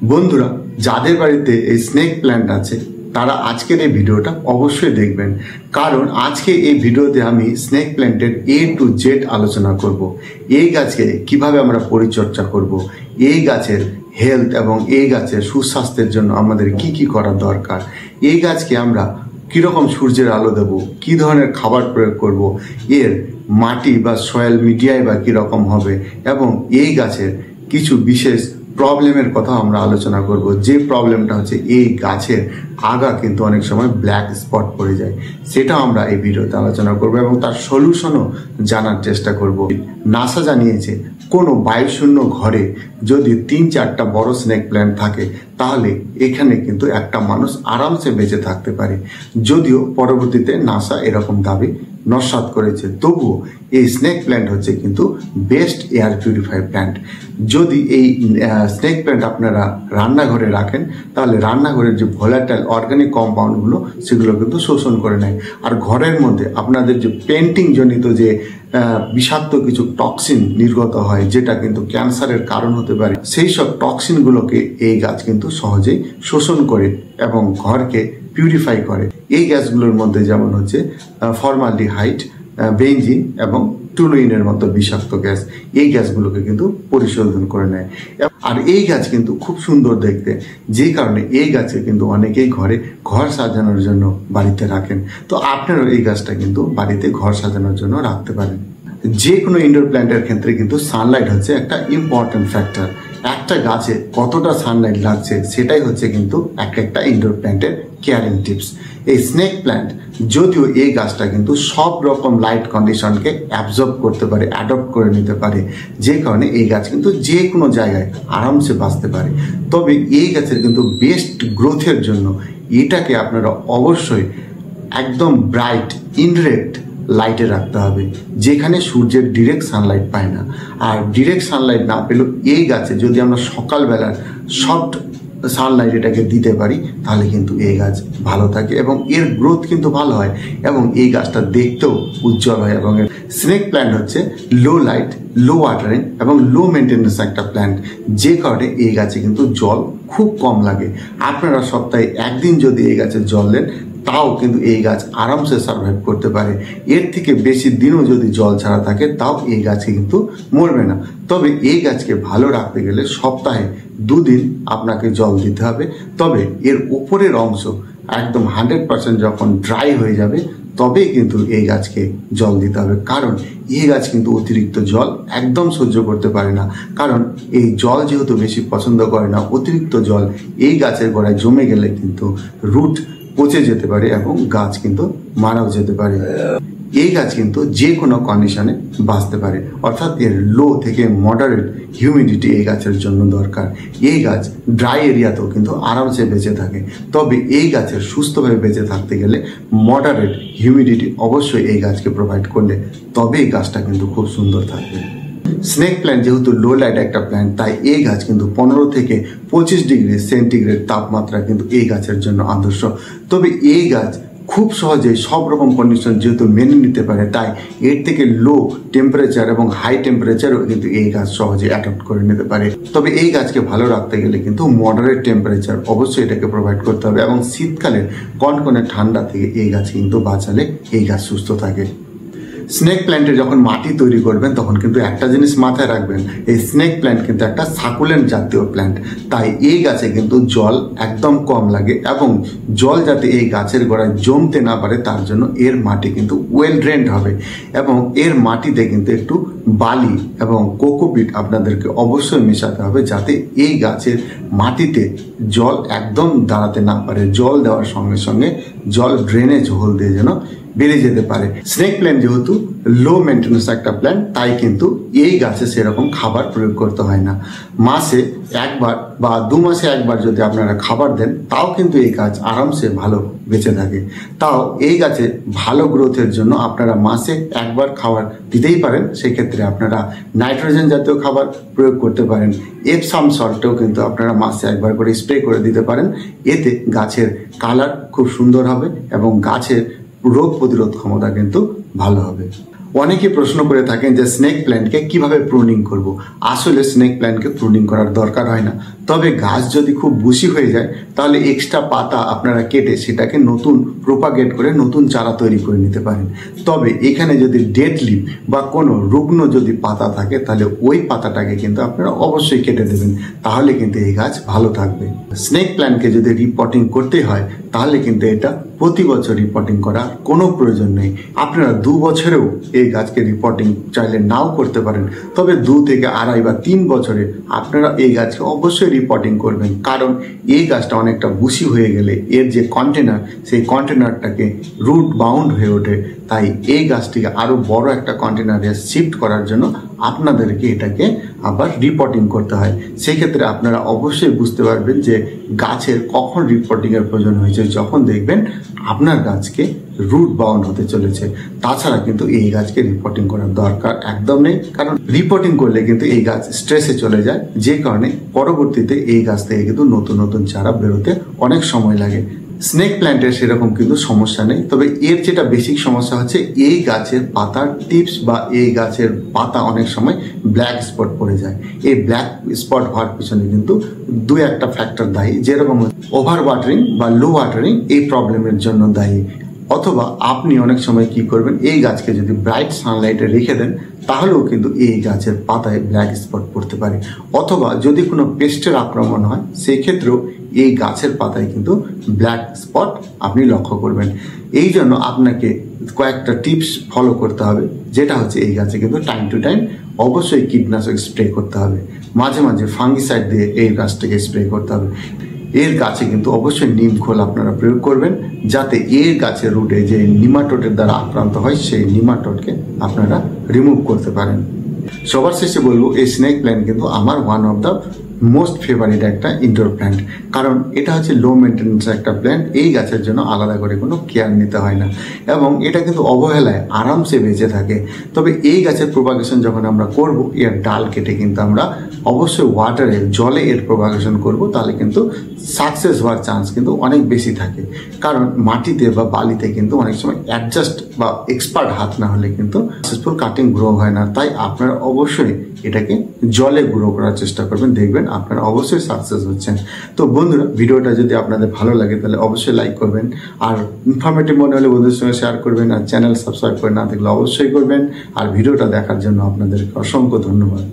বন্ধুরা, যাদের বাড়িতে এই স্নেক প্ল্যান্ট আছে তারা আজকের এই ভিডিওটা অবশ্যই দেখবেন, কারণ আজকে এই ভিডিওতে আমি স্নেক প্ল্যান্টের A to Z আলোচনা করব। এই গাছকে কিভাবে আমরা পরিচর্যা করব, এই গাছের হেলথ এবং এই গাছের সুস্বাস্থ্যের জন্য আমাদের কি কি করা দরকার, এই গাছকে আমরা কীরকম সূর্যের আলো দেব, কী ধরনের খাবার প্রয়োগ করব, এর মাটি বা সয়েল মিডিয়ায় বা কীরকম হবে, এবং এই গাছের কিছু বিশেষ প্রবলেমের কথা আমরা আলোচনা করব। যে প্রবলেমটা হচ্ছে এই গাছের আগা কিন্তু অনেক সময় ব্ল্যাক স্পট পড়ে যায়, সেটাও আমরা এই ভিডিওতে আলোচনা করব এবং তার সলিউশনও জানার চেষ্টা করব। নাসা জানিয়েছে কোনো বায়ুশূন্য ঘরে যদি 3-4টা বড় স্নেক প্ল্যান্ট থাকে তাহলে এখানে কিন্তু একটা মানুষ আরামসে বেঁচে থাকতে পারে। যদিও পরবর্তীতে নাসা এরকম দাবি নস্যাৎ করেছে, তবুও এই স্নেক প্ল্যান্ট হচ্ছে কিন্তু বেস্ট এয়ার পিউরিফায়ার প্ল্যান্ট। যদি এই স্নেক প্ল্যান্ট আপনারা রান্নাঘরে রাখেন তাহলে রান্নাঘরের যে ভোলাটাইল অর্গানিক কম্পাউন্ডগুলো সেগুলো কিন্তু শোষণ করে নেয়, আর ঘরের মধ্যে আপনাদের যে পেন্টিং জনিত যে বিষাক্ত কিছু টক্সিন নির্গত হয় যেটা কিন্তু ক্যান্সারের কারণ হতে পারে, সেই সব টক্সিনগুলোকে এই গাছ কিন্তু সহজেই শোষণ করে এবং ঘরকে পিউরিফাই করে। এই গ্যাসগুলোর মধ্যে যেমন হচ্ছে ফর্মালডিহাইড, বেনজিন এবং টুলুইনের মতো বিষাক্ত গ্যাস, এই গ্যাসগুলোকে কিন্তু পরিশোধন করে নেয়। আর এই গাছ কিন্তু খুব সুন্দর দেখতে, যে কারণে এই গাছে কিন্তু অনেকেই ঘর সাজানোর জন্য বাড়িতে রাখেন। তো আপনারাও এই গাছটা কিন্তু বাড়িতে ঘর সাজানোর জন্য রাখতে পারেন। যে কোনো ইনডোর প্ল্যান্টের ক্ষেত্রে কিন্তু সানলাইট হচ্ছে একটা ইম্পর্টেন্ট ফ্যাক্টর। একটা গাছে কতটা সানলাইট লাগছে সেটাই হচ্ছে কিন্তু একটা ইনডোর প্ল্যান্টের কেয়ারিং টিপস। এই স্নেক প্ল্যান্ট যদিও এই গাছটা কিন্তু সব রকম লাইট কন্ডিশনকে অ্যাবজর্ব করতে পারে, অ্যাডপ্ট করে নিতে পারে, যে কারণে এই গাছ কিন্তু যে কোনো জায়গায় আরামসে বাঁচতে পারে। তবে এই গাছের কিন্তু বেস্ট গ্রোথের জন্য এটাকে আপনারা অবশ্যই একদম ব্রাইট ইনডিরেক্ট লাইটে রাখতে হবে, যেখানে সূর্যের ডিরেক্ট সানলাইট পায় না। আর ডিরেক্ট সানলাইট না পেলেও এই গাছে যদি আমরা সকালবেলার সফট সানলাইট এটাকে দিতে পারি তাহলে কিন্তু এই গাছ ভালো থাকে এবং এর গ্রোথ কিন্তু ভালো হয় এবং এই গাছটা দেখতেও উজ্জ্বল হয়। এবং স্নেক প্ল্যান্ট হচ্ছে লো লাইট, লো ওয়াটারিং এবং লো মেনটেন্যান্স একটা প্ল্যান্ট, যে কারণে এই গাছে কিন্তু জল খুব কম লাগে। আপনারা সপ্তাহে একদিন যদি এই গাছে জল দেন তাও কিন্তু এই গাছ আরামসে সার্ভাইভ করতে পারে। এর থেকে বেশি দিনও যদি জল ছাড়া থাকে তাও এই গাছে কিন্তু মরবে না। তবে এই গাছকে ভালো রাখতে গেলে সপ্তাহে 2 দিন আপনাকে জল দিতে হবে। তবে এর উপরের অংশ একদম 100% যখন ড্রাই হয়ে যাবে তবেই কিন্তু এই গাছকে জল দিতে হবে, কারণ এই গাছ কিন্তু অতিরিক্ত জল একদম সহ্য করতে পারে না। কারণ এই জল যেহেতু বেশি পছন্দ করে না, অতিরিক্ত জল এই গাছের গোড়ায় জমে গেলে কিন্তু রুট পচে যেতে পারে এবং গাছ কিন্তু মারাও যেতে পারে। এই গাছ কিন্তু যে কোনো কন্ডিশনে বাঁচতে পারে, অর্থাৎ এর লো থেকে মডারেট হিউমিডিটি এই গাছের জন্য দরকার। এই গাছ ড্রাই এরিয়াতেও কিন্তু আরামসে বেঁচে থাকে। তবে এই গাছের সুস্থভাবে বেঁচে থাকতে গেলে মডারেট হিউমিডিটি অবশ্যই এই গাছকে প্রোভাইড করলে তবে এই গাছটা কিন্তু খুব সুন্দর থাকবে। স্নেক প্ল্যান্ট যেহেতু লো লাইট একটা প্ল্যান্ট, তাই এই গাছ কিন্তু 15 থেকে 25 ডিগ্রি সেন্টিগ্রেড তাপমাত্রা কিন্তু এই গাছের জন্য আদর্শ। তবে এই গাছ খুব সহজেই সব রকম কন্ডিশন যেহেতু মেনে নিতে পারে, তাই এর থেকে লো টেম্পারেচার এবং হাই টেম্পারেচারও কিন্তু এই গাছ সহজে অ্যাডপ্ট করে নিতে পারে। তবে এই গাছকে ভালো রাখতে গেলে কিন্তু মডারেট টেম্পারেচার অবশ্যই এটাকে প্রোভাইড করতে হবে এবং শীতকালের কনকনে ঠান্ডা থেকে এই গাছ কিন্তু বাঁচালে এই গাছ সুস্থ থাকে। স্নেক প্ল্যান্টে যখন মাটি তৈরি করবেন তখন কিন্তু একটা জিনিস মাথায় রাখবেন, এই স্নেক প্ল্যান্ট কিন্তু একটা সাকুলেন্ট জাতীয় প্ল্যান্ট, তাই এই গাছে কিন্তু জল একদম কম লাগে এবং জল যাতে এই গাছের গোড়ায় জমতে না পারে তার জন্য এর মাটি কিন্তু ওয়েল ড্রেন্ড হবে এবং এর মাটিতে কিন্তু একটু বালি এবং কোকোপিট আপনাদেরকে অবশ্যই মেশাতে হবে, যাতে এই গাছের মাটিতে জল একদম দাঁড়াতে না পারে। জল দেওয়ার সঙ্গে সঙ্গে জল ড্রেনেজ হোল দিয়ে যেন বেরিয়ে যেতে পারে। স্নেক প্ল্যান্ট যেহেতু লো মেনটেন্যান্স একটা প্ল্যান্ট, তাই কিন্তু এই গাছে সেরকম খাবার প্রয়োগ করতে হয় না। মাসে একবার বা 2 মাসে একবার যদি আপনারা খাবার দেন তাও কিন্তু এই গাছ আরামসে ভালো বেঁচে থাকে। তাও এই গাছে ভালো গ্রোথের জন্য আপনারা মাসে একবার খাবার দিতেই পারেন, সেক্ষেত্রে আপনারা নাইট্রোজেন জাতীয় খাবার প্রয়োগ করতে পারেন। এপসাম সল্টও কিন্তু আপনারা মাসে একবার করে স্প্রে করে দিতে পারেন। এতে গাছের কালার খুব সুন্দর হবে এবং গাছের রোগ প্রতিরোধ ক্ষমতা কিন্তু ভালো হবে। অনেকে প্রশ্ন করে থাকেন যে স্নেক প্ল্যান্টকে কিভাবে প্রুনিং করব। আসলে স্নেক প্ল্যান্টকে প্রুনিং করার দরকার হয় না, তবে গাছ যদি খুব বুশি হয়ে যায় তাহলে এক্সট্রা পাতা আপনারা কেটে সেটাকে নতুন প্রোপাগেট করে নতুন চারা তৈরি করে নিতে পারেন। তবে এখানে যদি ডেড লিফ বা কোনো রুগ্ন যদি পাতা থাকে তাহলে ওই পাতাটাকে কিন্তু আপনারা অবশ্যই কেটে দেবেন, তাহলে কিন্তু এই গাছ ভালো থাকবে। স্নেক প্ল্যান্টকে যদি রিপোর্টিং করতে হয় তাহলে কিন্তু এটা প্রতি বছর রিপোর্টিং করার কোনো প্রয়োজন নেই। আপনারা 2 বছরেও এই গাছকে রিপোর্টিং চাইলে নাও করতে পারেন, তবে 2 থেকে 2.5 বা 3 বছরে আপনারা এই গাছকে অবশ্যই রিপোর্টিং করবেন, কারণ এই গাছটা অনেকটা বুশি হয়ে গেলে এর যে কন্টেনার সেই কন্টেনারটাকে রুট বাউন্ড হয়ে ওঠে। তাই এই গাছটিকে আরও বড় একটা কন্টেনারে শিফট করার জন্য আপনাদেরকে এটাকে আবার রিপোর্টিং করতে হয়। সেক্ষেত্রে আপনারা অবশ্যই বুঝতে পারবেন যে গাছের কখন রিপোর্টিংয়ের প্রয়োজন হয়েছে, যখন দেখবেন আপনার গাছকে রুট বাউন্ড হতে চলেছে। তাছাড়া কিন্তু এই গাছকে রিপোর্টিং করার দরকার একদম নেই, কারণ রিপোর্টিং করলে কিন্তু এই গাছ স্ট্রেসে চলে যায়, যে কারণে পরবর্তীতে এই গাছ থেকে কিন্তু নতুন নতুন চারা বেরোতে অনেক সময় লাগে। স্নেক প্ল্যান্টের সেরকম কিন্তু সমস্যা নেই, তবে এর যেটা বেসিক সমস্যা হচ্ছে এই গাছের পাতার টিপস বা এই গাছের পাতা অনেক সময় ব্ল্যাক স্পট পড়ে যায়। এই ব্ল্যাক স্পট হওয়ার পিছনে কিন্তু 2-1টা ফ্যাক্টর দায়ী, যেরকম ওভার ওয়াটারিং বা লো ওয়াটারিং এই প্রবলেমের জন্য দায়ী। অথবা আপনি অনেক সময় কি করবেন, এই গাছকে যদি ব্রাইট সানলাইটে রেখে দেন তাহলেও কিন্তু এই গাছের পাতায় ব্ল্যাক স্পট পড়তে পারে। অথবা যদি কোনো পেস্টের আক্রমণ হয় সেই ক্ষেত্রেও এই গাছের পাতায় কিন্তু ব্ল্যাক স্পট আপনি লক্ষ্য করবেন। এই জন্য আপনাকে কয়েকটা টিপস ফলো করতে হবে, যেটা হচ্ছে এই গাছে কিন্তু টাইম টু টাইম অবশ্যই কীটনাশক স্প্রে করতে হবে, মাঝে মাঝে ফাঙ্গিসাইড দিয়ে এই গাছটাকে স্প্রে করতে হবে। এর গাছে কিন্তু অবশ্যই নিম খোল আপনারা প্রয়োগ করবেন, যাতে এর গাছের রুটে যে নিমাটোডের দ্বারা আক্রান্ত হয় সেই নিমাটোডকে আপনারা রিমুভ করতে পারেন। সবার শেষে বলবো এই স্নেক প্ল্যান্ট কিন্তু আমার one of the most favourite একটা ইনডোর প্ল্যান্ট, কারণ এটা হচ্ছে লো মেনটেন্যান্স একটা প্ল্যান্ট। এই গাছের জন্য আলাদা করে কোনো কেয়ার নিতে হয় না এবং এটা কিন্তু অবহেলায় আরামসে বেঁচে থাকে। তবে এই গাছের প্রোপাগেশন যখন আমরা করব, এর ডাল কেটে কিন্তু আমরা অবশ্যই ওয়াটারে জলে এর প্রোপাগেশন করব, তাহলে কিন্তু সাকসেস হওয়ার চান্স কিন্তু অনেক বেশি থাকে। কারণ মাটিতে বা বালিতে কিন্তু অনেক সময় অ্যাডজাস্ট বা এক্সপার্ট হাত না হলে কিন্তু সাকসেসফুল কাটিং গ্রো হয় না। তাই আপনারা অবশ্যই এটাকে জলে গ্রো করার চেষ্টা করবেন, দেখবেন আপনারা অবশ্যই সাকসেস হচ্ছেন। তো বন্ধুরা, ভিডিওটা যদি আপনাদের ভালো লাগে তাহলে অবশ্যই লাইক করবেন, আর ইনফরমেটিভ মনে হলে বন্ধুদের সঙ্গে শেয়ার করবেন, আর চ্যানেল সাবস্ক্রাইব করে না থাকলে অবশ্যই করবেন। আর ভিডিওটা দেখার জন্য আপনাদেরকে অসংখ্য ধন্যবাদ।